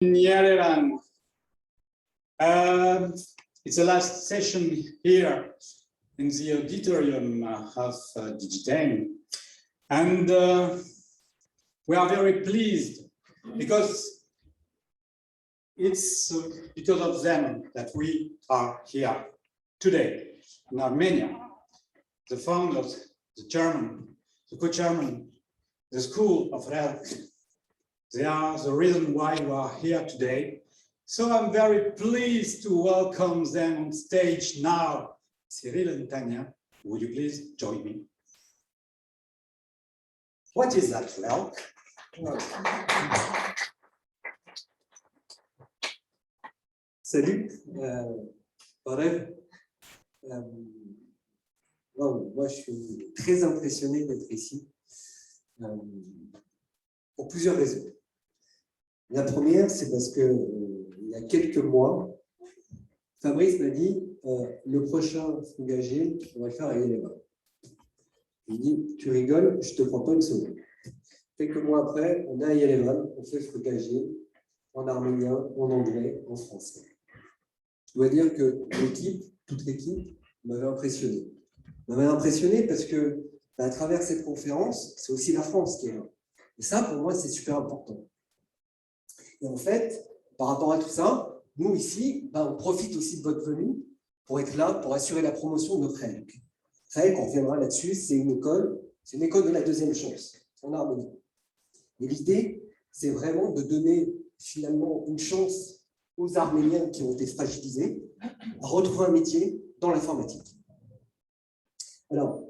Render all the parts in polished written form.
Yerevan. It's the last session here in the auditorium of Digitain. And we are very pleased because it's because of them that we are here today in Armenia. The founders, the chairman, the co-chairman, the school of Relq, they are the reason why you are here today. So I'm very pleased to welcome them on stage now. Cyril and Tanya, would you please join me? What is that, Relq? Salut, bref, moi je suis très impressionné d'être ici pour plusieurs raisons. La première, c'est parce que il y a quelques mois, Fabrice m'a dit le prochain Frug'Agile, on va le faire à Yerevan. Je lui ai dit, tu rigoles, je ne te prends pas une seconde. Quelques mois après, on est à Yerevan, on fait Frug'Agile en arménien, en anglais, en français. Je dois dire que l'équipe, toute l'équipe, m'avait impressionné. M'avait impressionné parce que, à travers cette conférence, c'est aussi la France qui est là. Et ça, pour moi, c'est super important. Et en fait, par rapport à tout ça, nous ici, on profite aussi de votre venue pour être là, pour assurer la promotion de notre Relq. Relq, on reviendra là-dessus, c'est une école de la deuxième chance, en Arménie. Et l'idée, c'est vraiment de donner finalement une chance aux Arméniens qui ont été fragilisés à retrouver un métier dans l'informatique. Alors,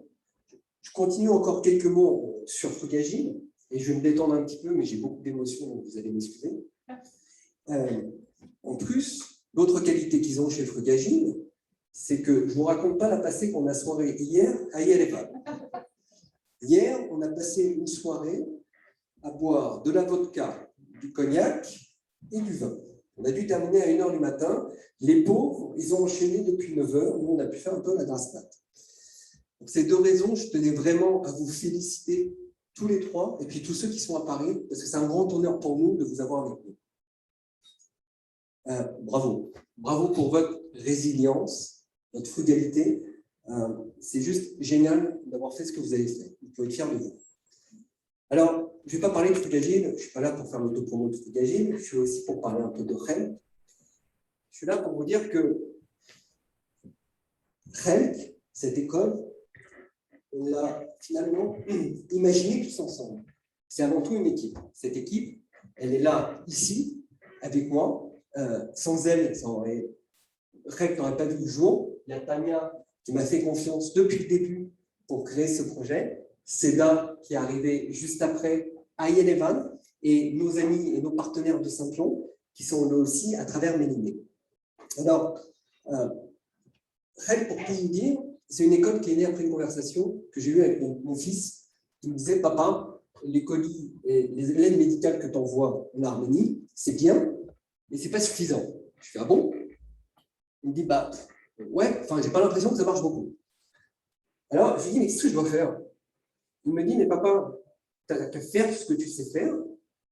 je continue encore quelques mots sur Frug'Agile, et je vais me détendre un petit peu, mais j'ai beaucoup d'émotions, donc vous allez m'excuser. En plus, l'autre qualité qu'ils ont chez Frug'Agile, c'est que je ne vous raconte pas la passée qu'on a soirée hier à Yerevan. Hier, on a passé une soirée à boire de la vodka, du cognac et du vin. On a dû terminer à 1h du matin. Les pauvres, ils ont enchaîné depuis 9h. Nous, on a pu faire un peu la grasse mat. Pour ces deux raisons, je tenais vraiment à vous féliciter tous les trois, et puis tous ceux qui sont à Paris, parce que c'est un grand honneur pour nous de vous avoir avec nous. Bravo. Bravo pour votre résilience, votre frugalité. C'est juste génial d'avoir fait ce que vous avez fait. Vous pouvez être fiers de vous. Alors, je ne vais pas parler de Frug'Agile, je ne suis pas là pour faire l'autopromo de Frug'Agile, je suis aussi pour parler un peu de Relq. Je suis là pour vous dire que Relq, cette école, on l'a finalement imaginée tous ensemble. C'est avant tout une équipe. Cette équipe, elle est là, ici, avec moi. Sans elle, Relq n'aurait pas vu le jour. Il y a Tanya qui m'a fait confiance depuis le début pour créer ce projet. Seda qui est arrivé juste après à Yerevan, et nos amis et nos partenaires de Saint-Cloud qui sont là aussi à travers Mélinée. Alors, Relq, pour tout vous dire, c'est une école qui est née après une conversation que j'ai eue avec mon fils, qui me disait, papa, les colis et les aides médicales que tu envoies en Arménie, c'est bien, mais ce n'est pas suffisant. Je fais, ah bon? Il me dit, ouais, enfin, j'ai pas l'impression que ça marche beaucoup. Alors, je lui dis, mais qu'est-ce que je dois faire? Il me dit, mais papa, tu n'as qu'à faire ce que tu sais faire,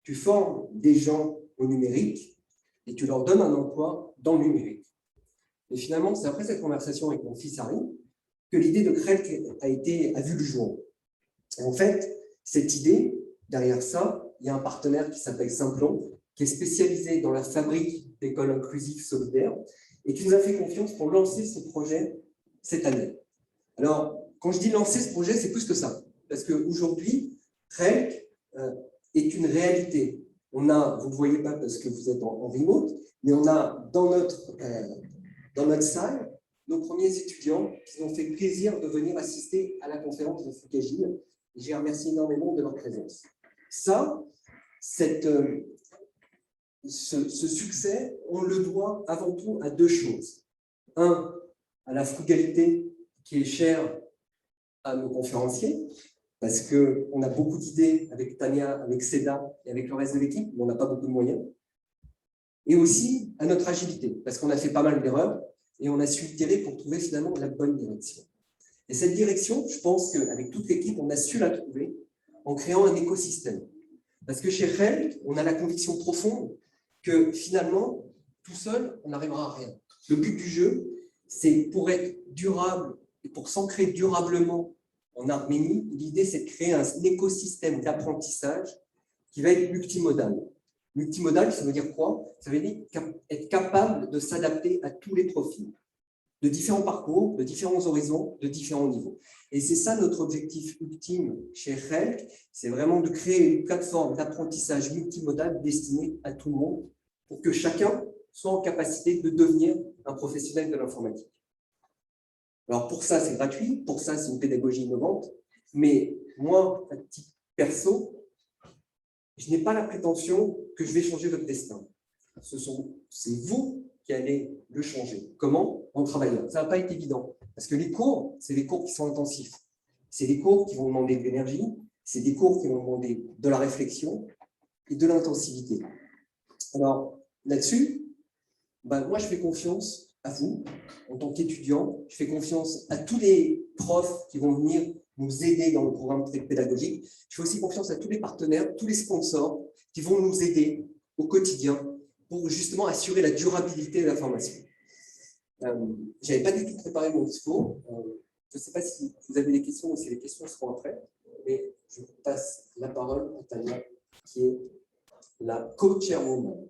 tu formes des gens au numérique et tu leur donnes un emploi dans le numérique. Et finalement, c'est après cette conversation avec mon fils Cyril que l'idée de Relq a vu le jour. Et en fait, cette idée, derrière ça, il y a un partenaire qui s'appelle Simplon, qui est spécialisé dans la fabrique d'écoles inclusives solidaires et qui nous a fait confiance pour lancer ce projet cette année. Alors, quand je dis lancer ce projet, c'est plus que ça. Parce qu'aujourd'hui, Relq est une réalité. On a, vous ne le voyez pas parce que vous êtes en remote, mais on a dans notre salle nos premiers étudiants qui nous ont fait plaisir de venir assister à la conférence de Frug'Agile. Et j'ai remercié énormément de leur présence. Ça, ce succès, on le doit avant tout à deux choses. Un, à la frugalité qui est chère à nos conférenciers, parce qu'on a beaucoup d'idées avec Tanya, avec Seda et avec le reste de l'équipe, mais on n'a pas beaucoup de moyens. Et aussi à notre agilité, parce qu'on a fait pas mal d'erreurs et on a su itérer pour trouver finalement la bonne direction. Et cette direction, je pense qu'avec toute l'équipe, on a su la trouver en créant un écosystème. Parce que chez Relq, on a la conviction profonde que finalement, tout seul, on n'arrivera à rien. Le but du jeu, c'est pour être durable et pour s'ancrer durablement en Arménie, l'idée, c'est de créer un écosystème d'apprentissage qui va être multimodal. Multimodal, ça veut dire quoi? Ça veut dire être capable de s'adapter à tous les profils, de différents parcours, de différents horizons, de différents niveaux. Et c'est ça notre objectif ultime chez Relq, c'est vraiment de créer une plateforme d'apprentissage multimodal destinée à tout le monde pour que chacun soit en capacité de devenir un professionnel de l'informatique. Alors pour ça, c'est gratuit, pour ça, c'est une pédagogie innovante, mais moi, à titre perso, je n'ai pas la prétention que je vais changer votre destin. C'est vous qui allez le changer. Comment? En travaillant. Ça ne va pas être évident, parce que les cours, c'est des cours qui sont intensifs. C'est des cours qui vont demander de l'énergie, c'est des cours qui vont demander de la réflexion et de l'intensivité. Alors, là-dessus, moi, je fais confiance à vous, en tant qu'étudiant. Je fais confiance à tous les profs qui vont venir nous aider dans le programme pédagogique. Je fais aussi confiance à tous les partenaires, tous les sponsors qui vont nous aider au quotidien pour justement assurer la durabilité de la formation. Je n'avais pas du tout préparé mon discours. Je ne sais pas si vous avez des questions ou si les questions seront après, mais je passe la parole à Tania, qui est la co-chairwoman.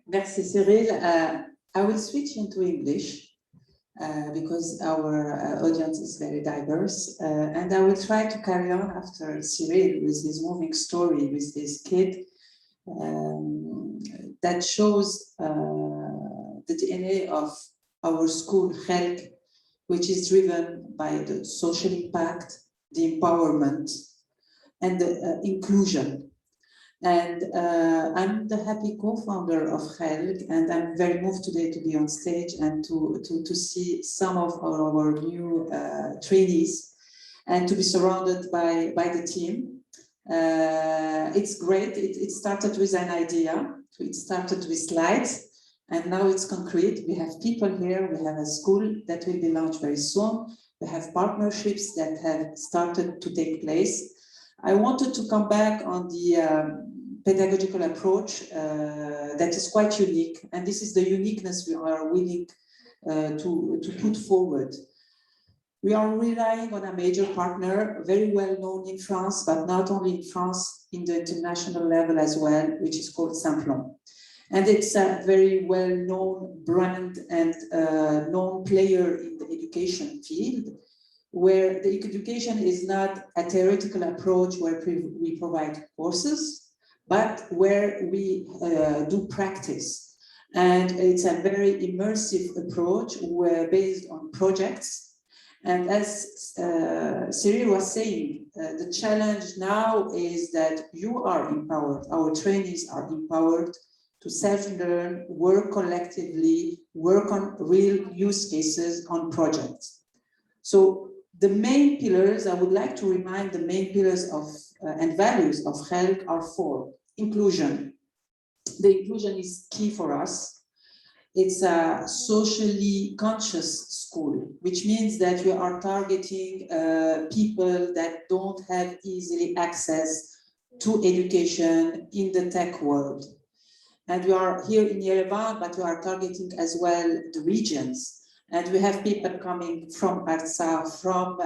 Merci Cyril. I will switch into English because our audience is very diverse, and I will try to carry on after Cyril with his moving story with this kid that shows the DNA of our school, Relq, which is driven by the social impact, the empowerment, and the inclusion. And I'm the happy co-founder of Relq, and I'm very moved today to be on stage and to see some of our new trainees and to be surrounded by the team. It's great. It started with an idea. It started with slides, and now it's concrete. We have people here. We have a school that will be launched very soon. We have partnerships that have started to take place. I wanted to come back on the pedagogical approach that is quite unique, and this is the uniqueness we are willing to put forward. We are relying on a major partner, very well known in France, but not only in France, in the international level as well, which is called Simplon. And it's a very well-known brand and known player in the education field, where the education is not a theoretical approach where we provide courses, but where we do practice. And it's a very immersive approach where based on projects. And as Cyril was saying, the challenge now is that you are empowered, our trainees are empowered to self-learn, work collectively, work on real use cases on projects. So the main pillars, I would like to remind the main pillars of and values of Relq are four. Inclusion. The inclusion is key for us. It's a socially conscious school, which means that we are targeting people that don't have easily access to education in the tech world. And we are here in Yerevan, but we are targeting as well the regions. And we have people coming from Artsakh, from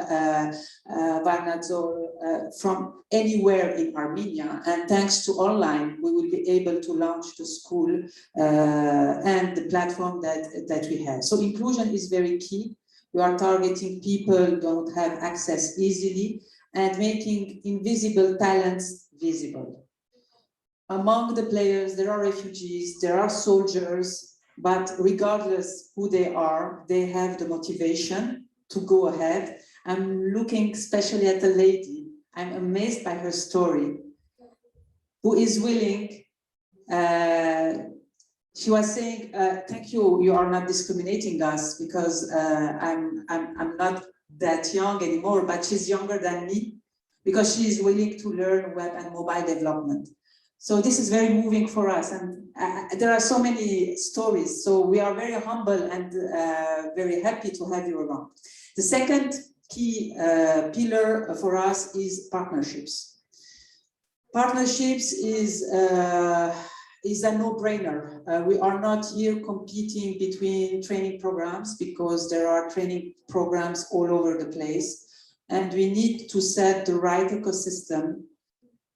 Varnadzor, from anywhere in Armenia. And thanks to online, we will be able to launch the school and the platform that we have. So inclusion is very key. We are targeting people who don't have access easily and making invisible talents visible. Among the players, there are refugees, there are soldiers, but regardless who they are, they have the motivation to go ahead. I'm looking especially at a lady. I'm amazed by her story, who is willing. She was saying, thank you, you are not discriminating us because I'm not that young anymore, but she's younger than me because she is willing to learn web and mobile development. So this is very moving for us, and there are so many stories. So we are very humble and very happy to have you around. The second key pillar for us is partnerships. Partnerships is is a no-brainer. We are not here competing between training programs because there are training programs all over the place. And we need to set the right ecosystem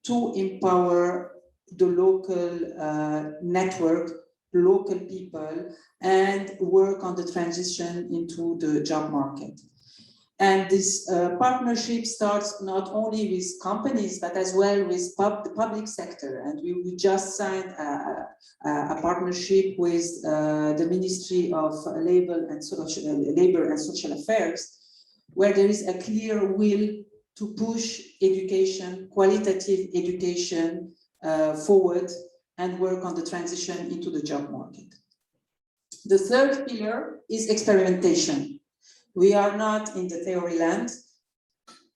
to empower the local network, local people, and work on the transition into the job market. And this partnership starts not only with companies, but as well with the public sector. And we just signed a partnership with the Ministry of Labor and Social Affairs, where there is a clear will to push education, qualitative education forward and work on the transition into the job market. The third pillar is experimentation. We are not in the theory land.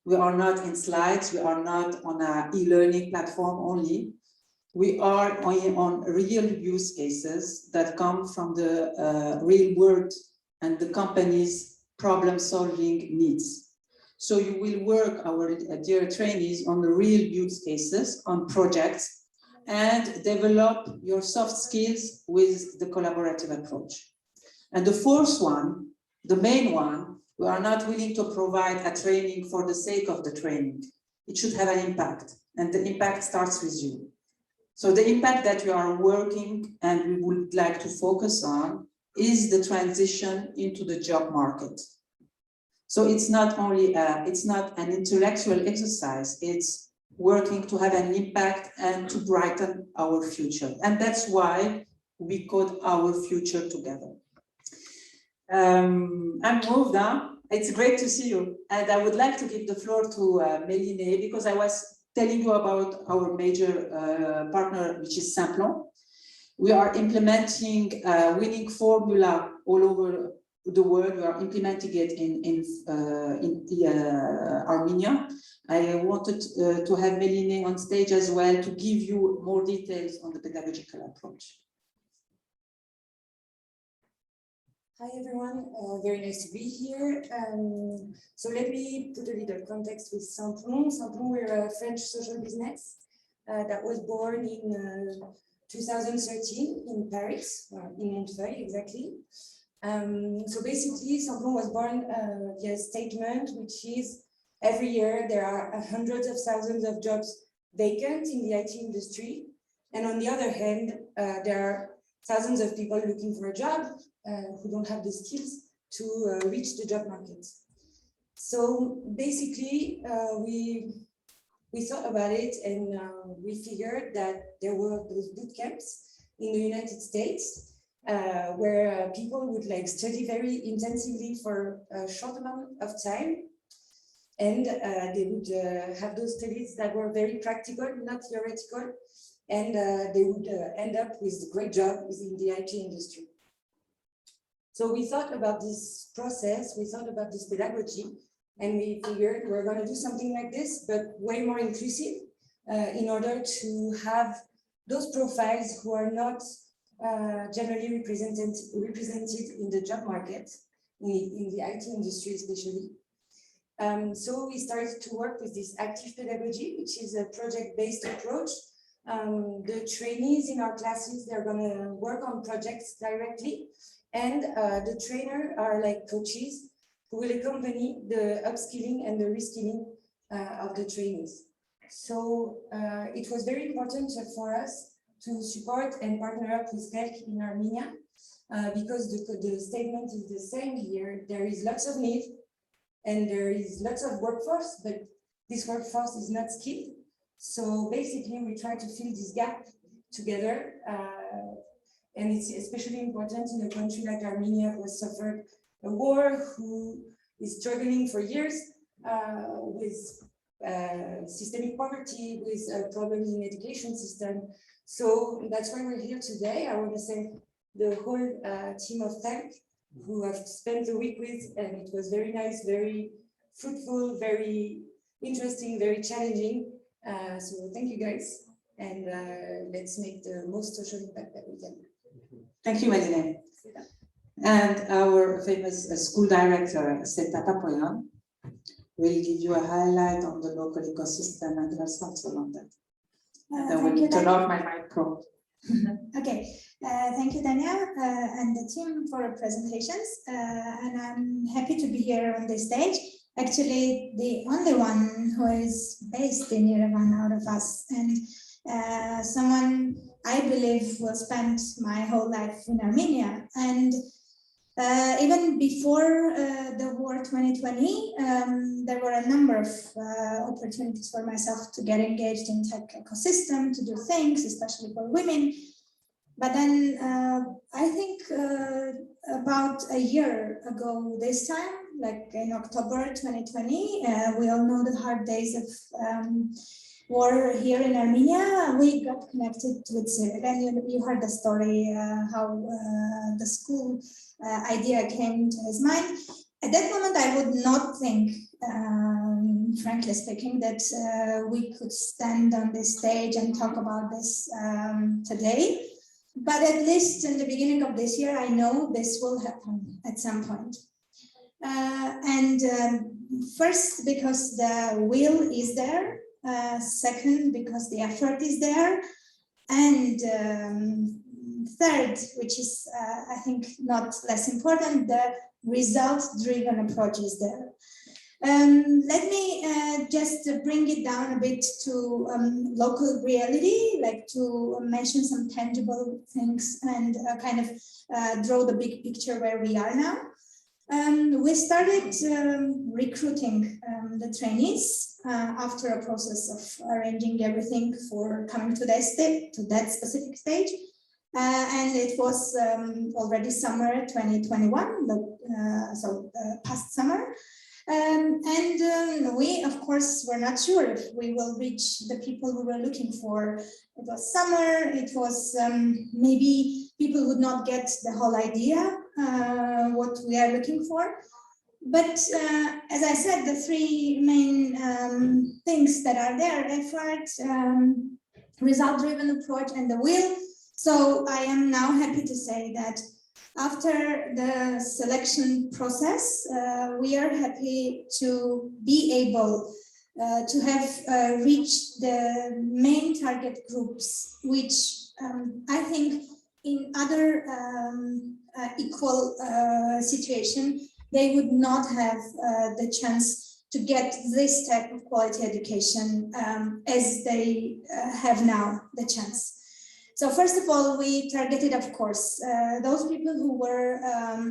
We are not in slides. We are not on an e-learning platform only. We are on real use cases that come from the real world and the company's problem-solving needs. So you will work, our dear trainees, on the real use cases, on projects, and develop your soft skills with the collaborative approach. And the fourth one, the main one, we are not willing to provide a training for the sake of the training. It should have an impact, and the impact starts with you. So the impact that we are working and we would like to focus on is the transition into the job market. So it's not only, it's not an intellectual exercise, it's working to have an impact and to brighten our future. And that's why we code our future together. I'm moved on. It's great to see you. And I would like to give the floor to Méline, because I was telling you about our major partner, which is Simplon. We are implementing a winning formula all over the world. We are implementing it in Armenia. I wanted to have Méline on stage as well to give you more details on the pedagogical approach. Hi everyone, very nice to be here. So let me put a little context with Simplon. Simplon, we're a French social business that was born in 2013 in Paris, in Montreuil exactly. So basically, Simplon was born via a statement, which is every year there are hundreds of thousands of jobs vacant in the IT industry. And on the other hand, there are thousands of people looking for a job who don't have the skills to reach the job market. So basically, we thought about it, and we figured that there were those boot camps in the United States where people would study very intensively for a short amount of time, and they would have those studies that were very practical, not theoretical, and they would end up with a great job within the IT industry. So we thought about this process, we thought about this pedagogy, and we figured we're going to do something like this, but way more inclusive, in order to have those profiles who are not generally represented in the job market, in the IT industry especially. So we started to work with this active pedagogy, which is a project-based approach. The trainees in our classes, they're going to work on projects directly, and the trainer are like coaches who will accompany the upskilling and the reskilling of the trainees. So it was very important for us to support and partner up with Relq in Armenia, because the statement is the same here. There is lots of need and there is lots of workforce, but this workforce is not skilled. So basically we try to fill this gap together. And it's especially important in a country like Armenia, who has suffered a war, who is struggling for years with systemic poverty, with problems in the education system. So that's why we're here today. I want to thank the whole team of Relq who I've spent the week with, and it was very nice, very fruitful, very interesting, very challenging. So thank you guys, and let's make the most social impact that we can. Thank you, Méline. And our famous school director, cette, will give you a highlight on the local ecosystem and results along that. And I will turn off my micro. Okay, thank you, Dania, and the team for presentations. And I'm happy to be here on this stage. Actually, the only one who is based in Yerevan out of us, and someone I believe will spend my whole life in Armenia. And even before the war 2020, there were a number of opportunities for myself to get engaged in tech ecosystem, to do things, especially for women. But then I think about a year ago this time, like in October 2020, we all know the hard days of war here in Armenia. We got connected with Cyril, and you heard the story, how the school idea came to his mind. At that moment, I would not think, frankly speaking, that we could stand on this stage and talk about this today. But at least in the beginning of this year, I know this will happen at some point. First, because the will is there. Second, because the effort is there. And third, which is, I think, not less important, the result-driven approach is there. Let me just bring it down a bit to local reality, like to mention some tangible things and kind of draw the big picture where we are now. We started recruiting the trainees after a process of arranging everything for coming to that specific stage. And it was already summer 2021, so past summer. We, of course, were not sure if we will reach the people we were looking for. It was summer, it was maybe people would not get the whole idea what we are looking for. But as I said, the three main things that are there: effort, result-driven approach, and the will. So I am now happy to say that after the selection process, we are happy to be able to have reached the main target groups, which I think in other equal situation, they would not have the chance to get this type of quality education as they have now the chance. So first of all, we targeted, of course, those people who were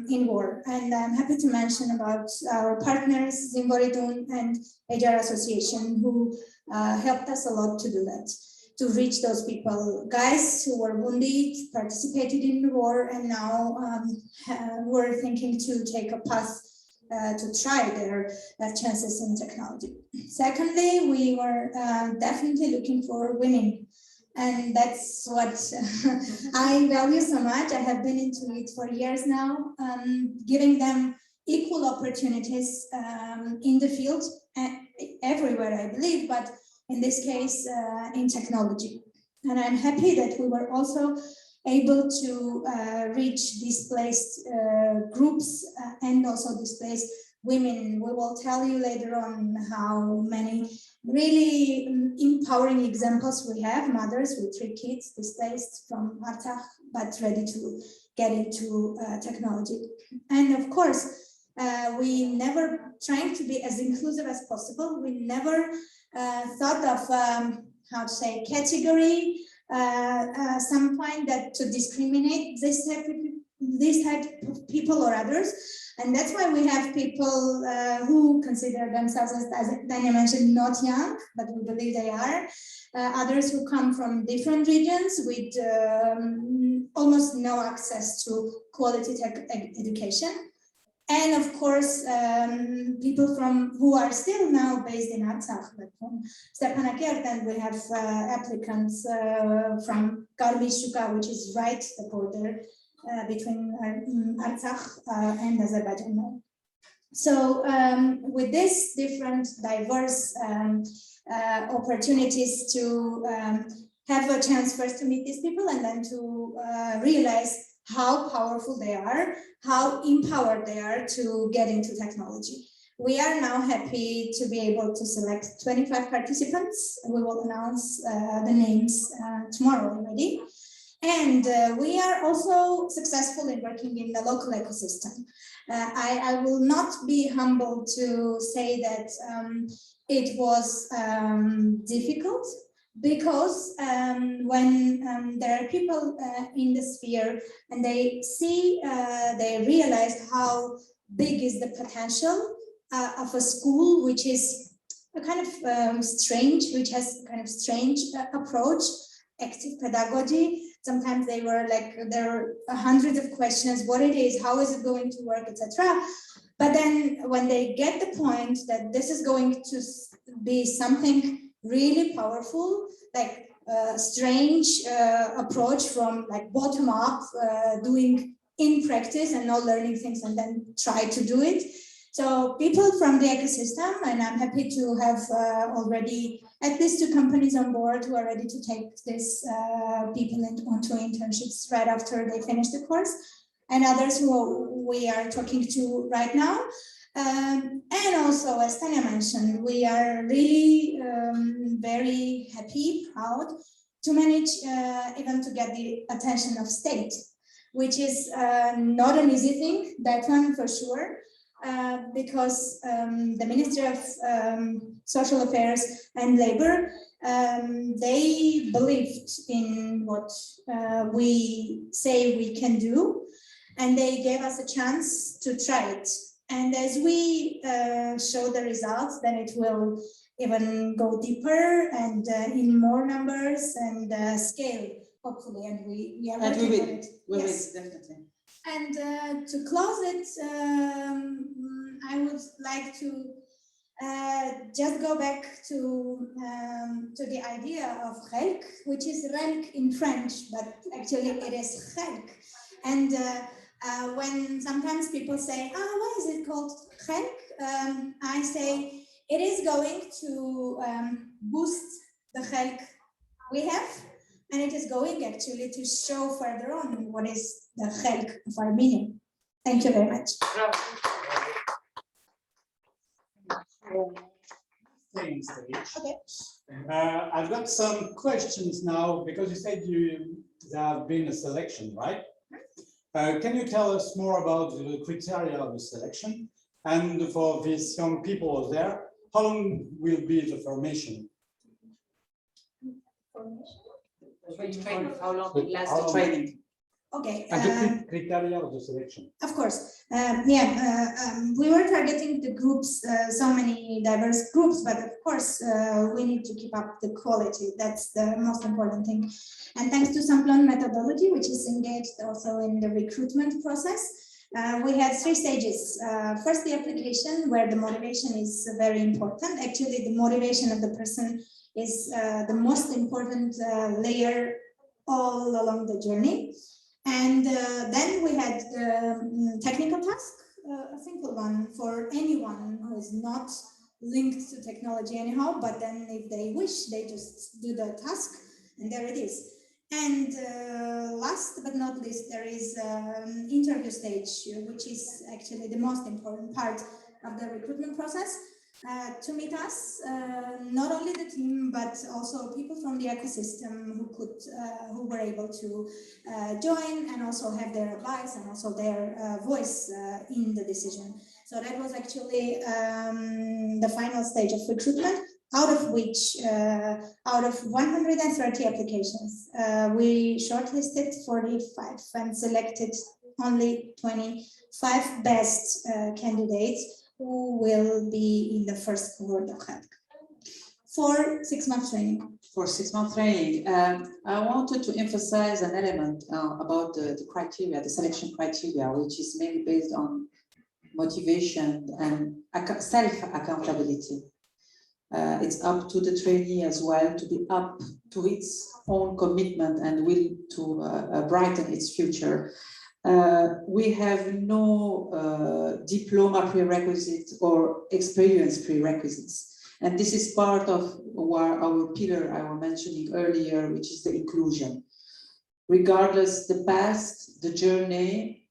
in war. And I'm happy to mention about our partners, Zimboridun and HR Association, who helped us a lot to do that, to reach those people, guys who were wounded, participated in the war, and now were thinking to take a path to try their chances in technology. Secondly, we were definitely looking for women. And that's what I value so much. I have been into it for years now, giving them equal opportunities in the field, everywhere, I believe, but in this case, in technology. And I'm happy that we were also able to reach displaced groups and also displaced women. We will tell you later on how many really empowering examples we have, mothers with 3 kids displaced from Artsakh, but ready to get into technology. And of course, we never trying to be as inclusive as possible. We never thought of, how to say, category, some point that to discriminate this type of people or others. And that's why we have people who consider themselves, as Dania mentioned, not young, but we believe they are. Others who come from different regions with almost no access to quality tech education. And of course, people who are still now based in Artsakh, but from Stepanakert, and we have applicants from Karli-Shuka, which is right the border between Artsakh and Azerbaijan. So with this different diverse opportunities to have a chance first to meet these people and then to realize how powerful they are, how empowered they are to get into technology. We are now happy to be able to select 25 participants. We will announce the names tomorrow already. And we are also successful in working in the local ecosystem. I will not be humble to say that it was difficult, because when there are people in the sphere and they see, they realize how big is the potential of a school, which is a kind of strange, which has a kind of strange approach, active pedagogy. Sometimes they were like, there are hundreds of questions, what it is, how is it going to work, etc. But then when they get the point that this is going to be something really powerful, like a strange approach from like bottom up, doing in practice and not learning things and then try to do it. So people from the ecosystem, and I'm happy to have already at least 2 companies on board who are ready to take this people onto internships right after they finish the course, and others who we are talking to right now. And also, as Tanya mentioned, we are really very happy, proud to manage even to get the attention of state, which is not an easy thing, that one for sure. Because the Ministry of Social Affairs and Labor, they believed in what we say we can do, and they gave us a chance to try it. And as we show the results, then it will even go deeper and in more numbers and scale, hopefully. And we are working on it. We will, yes, definitely. And to close it, I would like to just go back to the idea of Relq, which is Relq in French, but actually it is Relq. And when sometimes people say, why is it called Relq? I say it is going to boost the Relq we have. And it is going actually to show further on what is the Relq of Armenia. Thank you very much. Okay. I've got some questions now, because you said there have been a selection, right? Can you tell us more about the criteria of the selection? And for these young people there, how long will be the formation? How long will last the training? Okay. And the criteria of the selection. Of course. We were targeting the groups, so many diverse groups, but of course, we need to keep up the quality. That's the most important thing. And thanks to Samplon methodology, which is engaged also in the recruitment process, we had 3 stages. First, the application, where the motivation is very important. Actually, the motivation of the person is the most important layer all along the journey. And then we had the technical task, a simple one for anyone who is not linked to technology anyhow, but then if they wish, they just do the task, and there it is. And last but not least, there is an interview stage, which is actually the most important part of the recruitment process. To meet us, not only the team, but also people from the ecosystem who were able to join and also have their advice and also their voice in the decision. So that was actually the final stage of recruitment, out of which, out of 130 applications, we shortlisted 45 and selected only 25 best candidates who will be in the first cohort of Relq for 6 months training. For 6 month training, I wanted to emphasize an element about the criteria, the selection criteria, which is mainly based on motivation and self-accountability. It's up to the trainee as well to be up to its own commitment and will to brighten its future. We have no diploma prerequisite or experience prerequisites. And this is part of our pillar I was mentioning earlier, which is the inclusion. Regardless the past, the journey,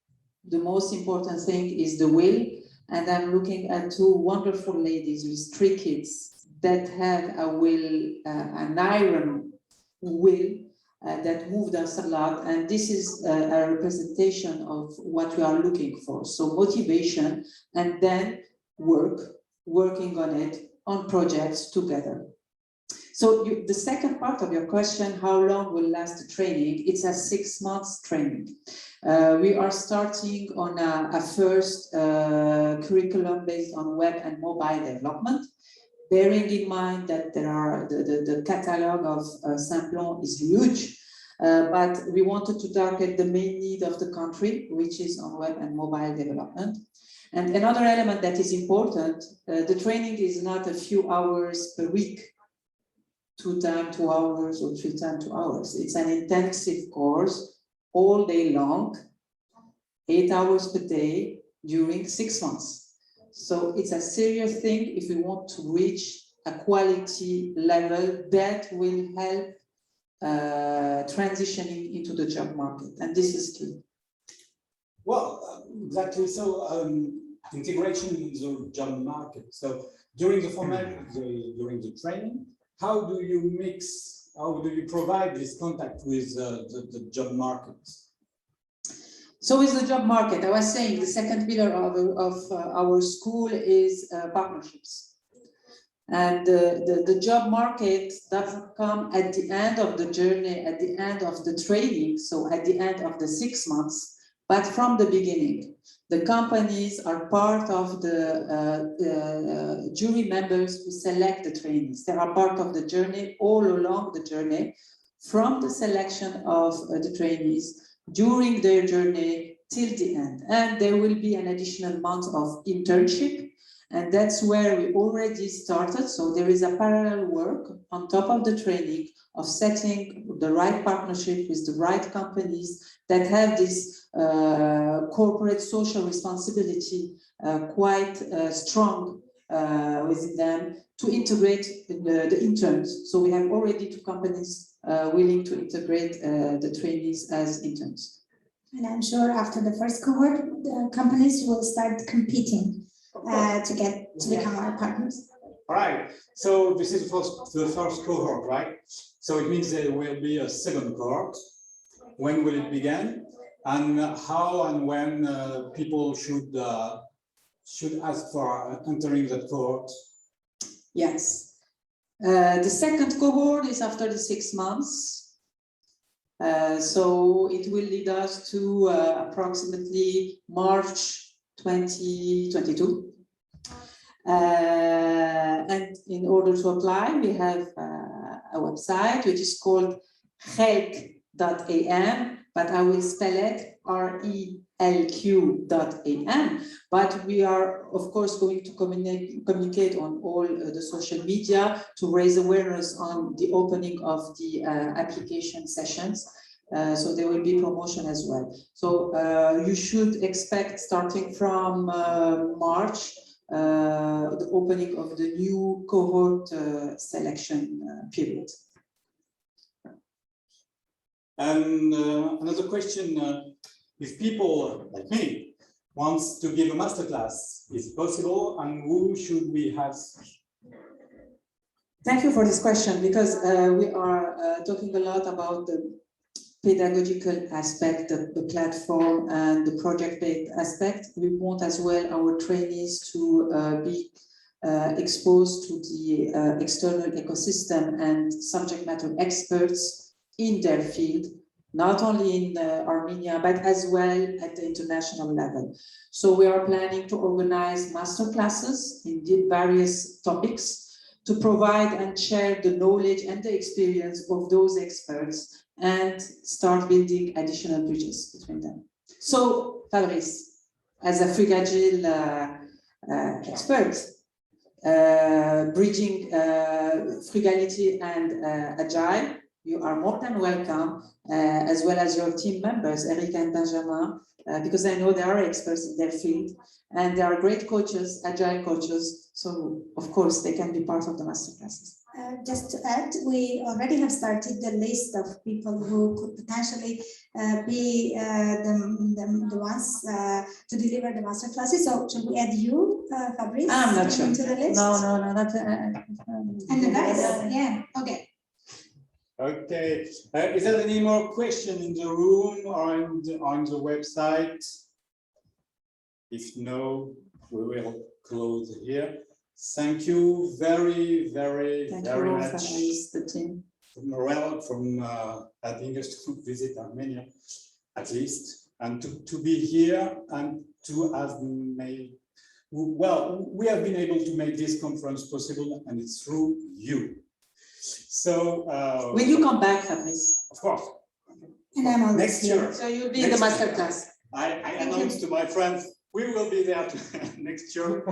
the most important thing is the will. And I'm looking at 2 wonderful ladies with 3 kids that have a will, an iron will, that moved us a lot, and this is a representation of what we are looking for. So motivation, and then working on it, on projects together. So the second part of your question, how long will last the training? It's a 6 months training. We are starting on a first curriculum based on web and mobile development, bearing in mind that there are the catalog of Simplon is huge, but we wanted to target the main need of the country, which is on web and mobile development. And another element that is important, the training is not a few hours per week, 2 times 2 hours or 3 times 2 hours. It's an intensive course all day long, 8 hours per day during 6 months. So it's a serious thing if we want to reach a quality level that will help transitioning into the job market. And this is key. Well, exactly. So integration in the job market. So during the during the training, how do you mix, how do you provide this contact with the job market? So with the job market, I was saying the second pillar of our school is partnerships. And the job market doesn't come at the end of the journey, at the end of the training, so at the end of the 6 months, but from the beginning. The companies are part of the jury members who select the trainees. They are part of the journey, all along the journey, from the selection of the trainees, during their journey till the end. And there will be an additional month of internship, and that's where we already started. So there is a parallel work on top of the training of setting the right partnership with the right companies that have this corporate social responsibility quite strong within them to integrate the interns. So we have already 2 companies willing to integrate the trainees as interns. And I'm sure after the first cohort, the companies will start competing to become our partners. All right. So this is the first cohort, right? So it means there will be a second cohort. When will it begin? And how and when people should ask for entering that cohort? Yes. The second cohort is after the 6 months. So it will lead us to approximately March 2022. And in order to apply, we have a website which is called Relq.am, but I will spell it RELQ.am. But we are, of course, going to communicate on all the social media to raise awareness on the opening of the application sessions. So there will be promotion as well. So you should expect, starting from March, the opening of the new cohort selection period. And another question, if people like me wants to give a masterclass, is it possible, and who should we ask? Thank you for this question, because we are talking a lot about the pedagogical aspect, the platform and the project-based aspect. We want as well our trainees to be exposed to the external ecosystem and subject matter experts in their field, not only in Armenia, but as well at the international level. So we are planning to organize master classes in the various topics to provide and share the knowledge and the experience of those experts and start building additional bridges between them. So, Fabrice, as a Frug'Agile expert, bridging frugality and agile, you are more than welcome, as well as your team members, Eric and Benjamin, because I know they are experts in their field, and they are great coaches, agile coaches, so of course they can be part of the masterclasses. Just to add, we already have started the list of people who could potentially be the ones to deliver the master classes. So should we add you, Fabrice, I'm not sure. into the list? No, not. And the guys, yeah, okay. Okay. Is there any more question in the room or on the website? If no, we will close here. Thank you very much. The team. From Relq, from having us to visit Armenia, at least, and to be here and to have made, well, we have been able to make this conference possible, and it's through you. So, will you come back, Fabrice? of course. And I'm on Next year. So you'll be in the master class. I announced to my friends, we will be there next year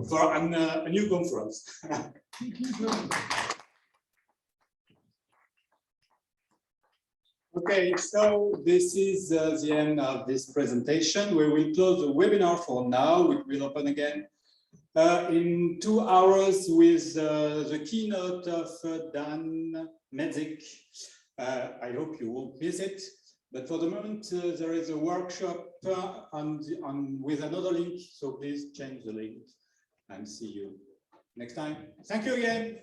for a new conference. Okay, so this is the end of this presentation. We will close the webinar for now. We will open again in 2 hours with the keynote of Dan Medzik. I hope you will visit. But for the moment, there is a workshop with another link. So please change the link and see you next time. Thank you again.